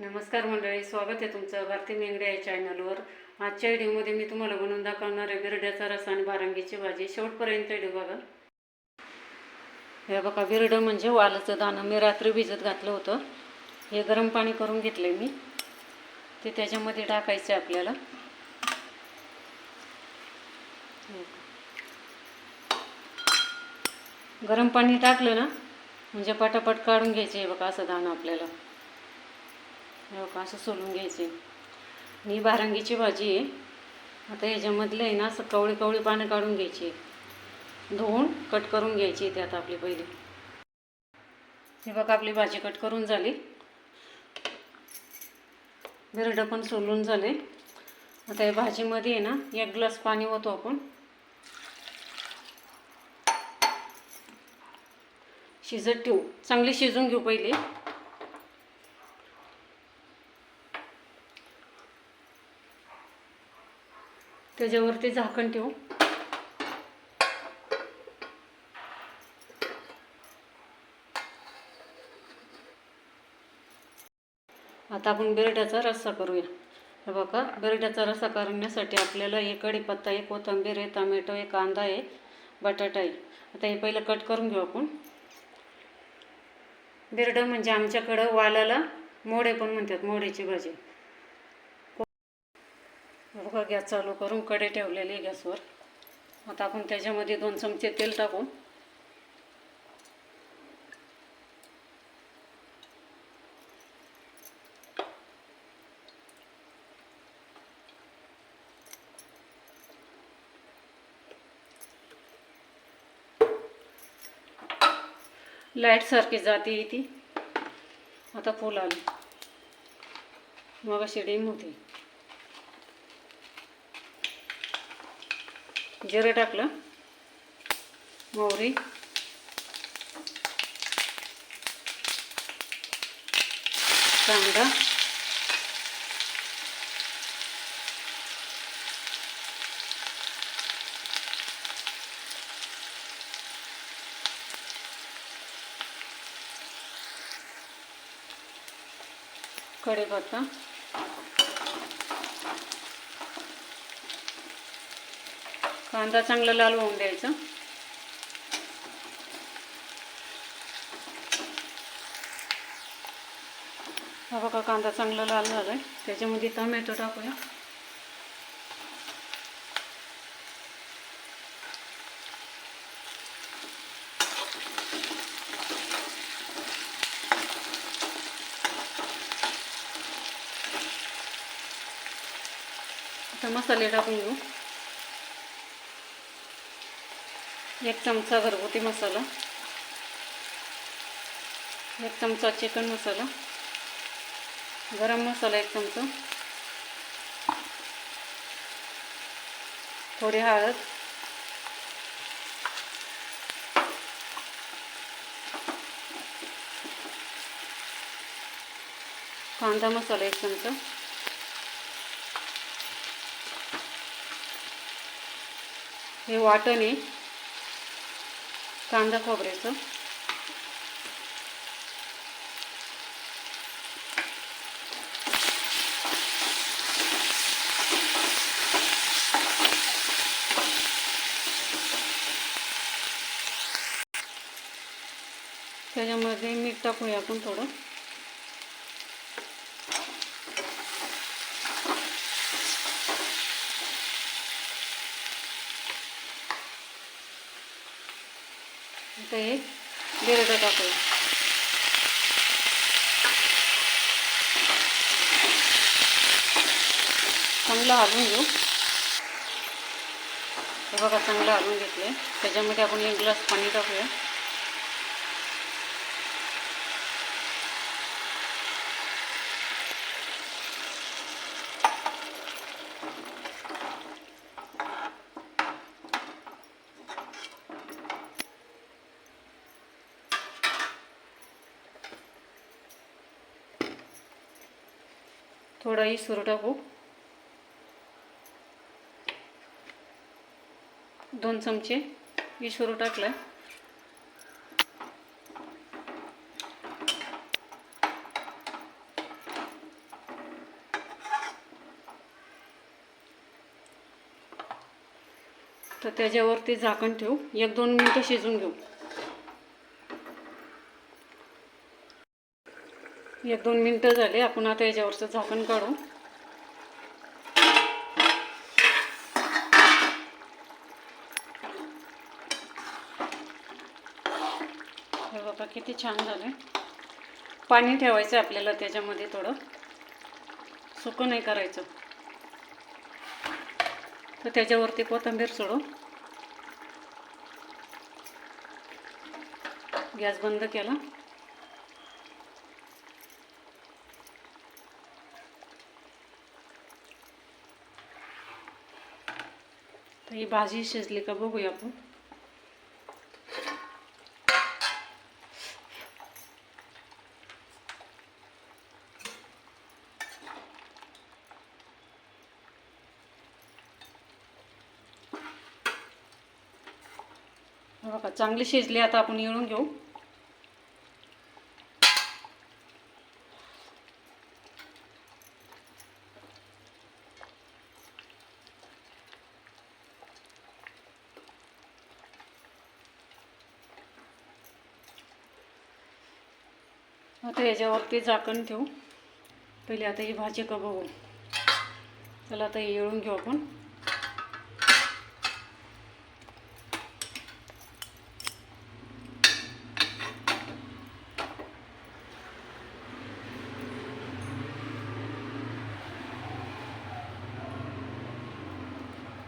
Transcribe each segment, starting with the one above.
नमस्कार मंडळी, स्वागत आहे तुमचं भारती मेंगडे या चॅनलवर। आजच्या व्हिडिओमध्ये मी तुम्हाला बनवून दाखवणार आहे बिरड्याचा रस्सा आणि बारंगीची भाजी। शेवटपर्यंत व्हिडिओ बघा। हे बघा, बिरडं म्हणजे वालाचं दाणं मी रात्री भिजत घातलं होतं। हे गरम पाणी करून घेतले मी, ते त्याच्यामध्ये टाकायचं आहे आपल्याला। गरम पाणी टाकलं ना म्हणजे पटापट काढून घ्यायचे। हे बघा, असं दाणं आपल्याला हे बघा असं सोलून घ्यायचे। ही बारंगीची भाजी आहे। आता ह्याच्यामधलं आहे ना असं कवळी कवळी पानं काढून घ्यायची, धुवून कट करून घ्यायची। त्यात आपली पहिली हे बघा, आपली भाजी कट करून झाली, बिरडं पण सोलून झाले। आता या भाजीमध्ये आहे ना 1 ग्लास पाणी ओतो आपण, शिजत ठेवू। चांगली शिजून घेऊ पहिले। त्याच्यावरती झाकण ठेवू। आता आपण बिरड्याचा रस्सा करूया। हे बघा, बिरड्याचा रस्सा करण्यासाठी आपल्याला एक कढीपत्ता, एक कोथिंबीर आहे, टोमॅटो आहे, कांदा आहे, बटाटा आहे। आता हे पहिलं कट करून घेऊ आपण। बिरडं म्हणजे आमच्याकडं वालाला मोडे पण म्हणतात, मोड्याची भाजी। बघा, गॅस चालू करून कढई ठेवलेली आहे गॅसवर। आता आपण त्याच्यामध्ये 2 चमचे तेल टाकू। लाईट सारखी जाते ती, आता फुल आली, मग अशी डिम होती। जिरं टाकलं, मोहरी, कांदा, कढीपत्ता, कांदा चांगला लाल होऊन द्यायचा। हा बघा, कांदा चांगला लाल झालाय। त्याच्यामध्ये टोमॅटो टाकूया। आता मसाले टाकून घेऊ। 1 चमचा घरगुती मसाला, 1 चमचा चिकन मसाला, गरम मसाला 1 चमचा, थोडी हळद, कांदा मसाला 1 चमचा, हे वाटण आहे कांदा खोबऱ्याचं, त्याच्यामध्ये मीठ टाकूया आपण थोडं। आता हे बिरडं टाकूया। चांगलं हलवून घेऊ। हे बघा, चांगलं हलवून घेतलं। त्याच्यामध्ये आपण 1 ग्लास पाणी टाकूया। थोडा इसूर टाकू, 2 चमचे इसूर टाकला। तर त्याच्यावरती झाकण ठेवू, 1-2 मिनटं शिजून घेऊ. 1-2 मिनटं झाले. आपण आता याच्यावरचं झाकण काढू. हे बघा किती छान झाले. पाणी ठेवायचं आपल्याला त्याच्यामध्ये, थोडं सुकं नाही करायचं. तर त्याच्यावरती कोथिंबीर सोडू. गॅस बंद केला. तर ही भाजी शिजली का बघूया आपण. बघा चांगली शिजली. आता आपण येळून घेऊ. आता याच्यावरती झाकण ठेवू. पहिले आता ही भाजी का बघू. चला आता येळून घेऊ आपण.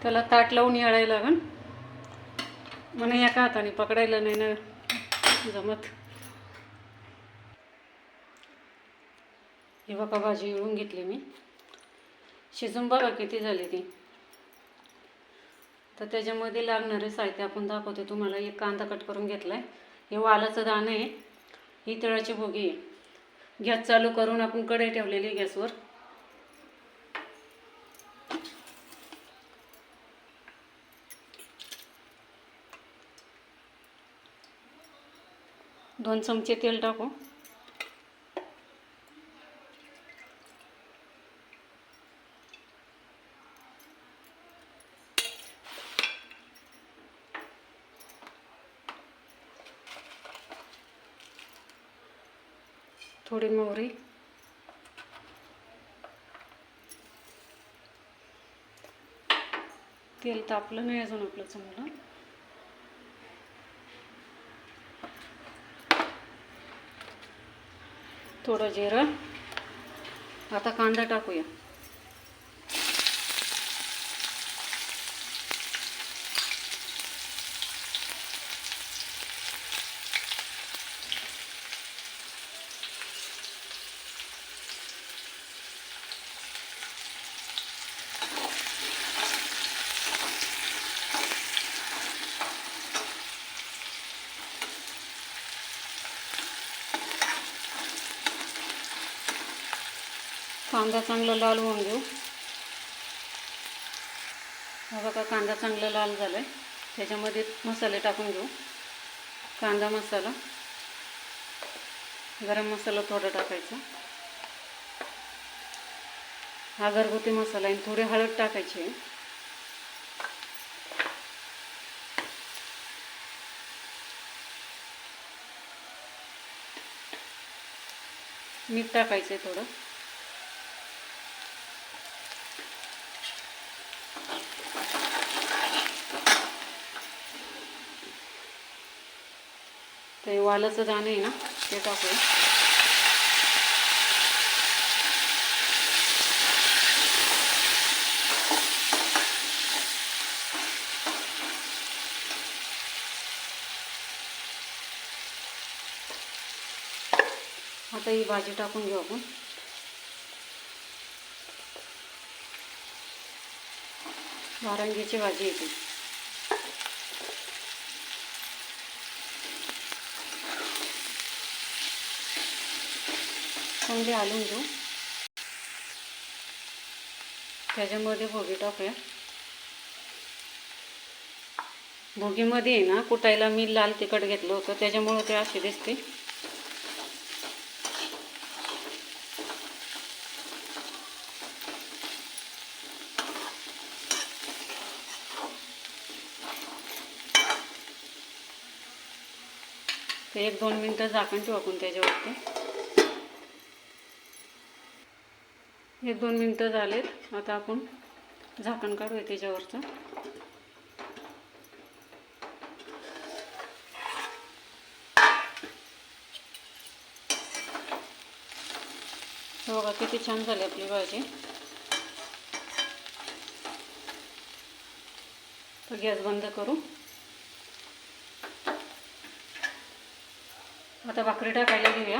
त्याला ताट लावून येळायला लागेल. मला एका हाताने पकडायला नाही ना जमत. हे बघा भाजी येळून घेतली मी. शिजून बघा किती झाली ती. तर त्याच्यामध्ये लागणारे साहित्य आपण दाखवते तुम्हाला. एक कांदा कट करून घेतला आहे. हे वालाचं दाणं आहे. ही तिळाची भोगी आहे. गॅस चालू करून आपण कढई ठेवलेली गॅसवर. दोन चमचे तेल टाकू. थोडी मोहरी. तेल तापलं नाही अजून आपलं चांगलं. थोडं जिरं. आता कांदा टाकूया. कांदा चांगला लाल होऊन घेऊ. हा बघा कांदा चांगला लाल झाला आहे. त्याच्यामध्ये मसाले टाकून घेऊ. कांदा मसाला, गरम मसाला थोडा टाकायचा. हा घरगुती मसाला आहे. थोडी हळद टाकायची. मीठ टाकायचं आहे थोडं. ते वालाचं दाणं आहे ना ते टाकूया. आता ही भाजी टाकून घेऊ आपण. वारंगीची भाजी येते. चांगली हलवून घेऊ. त्याच्यामध्ये भोगी टाकूया. भोगीमध्ये आहे ना कुटायला मी लाल तिखट घेतलं होतं त्याच्यामुळे ते अशी दिसते. ते 1-2 मिनटं झाकण ठेवू आपण त्याच्यावरती. 1-2 मिनटं झालेत. आता आपण झाकण काढूया त्याच्यावरचं. बघा किती छान झाली आपली भाजी. तर गॅस बंद करू. आता भाकरी टाकायला घेऊया.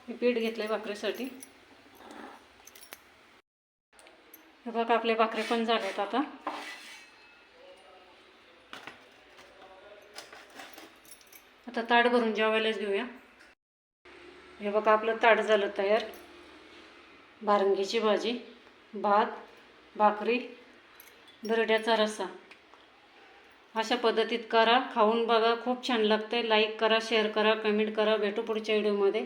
मी पीठ घेतलंय भाकरीसाठी. हे बघा आपले भाकरी पण झालेत. आता ताट भरून जेवायलाच घेऊया. हे बघा आपलं ताट झालं तयार. भारंगीची भाजी, भात, भाकरी, बरड्याचा रस्सा. अशा पद्धतीत करा, खाऊन बघा, खूप छान लागते. लाईक करा, शेअर करा, कमेंट करा. भेटू पुढच्या व्हिडिओमध्ये.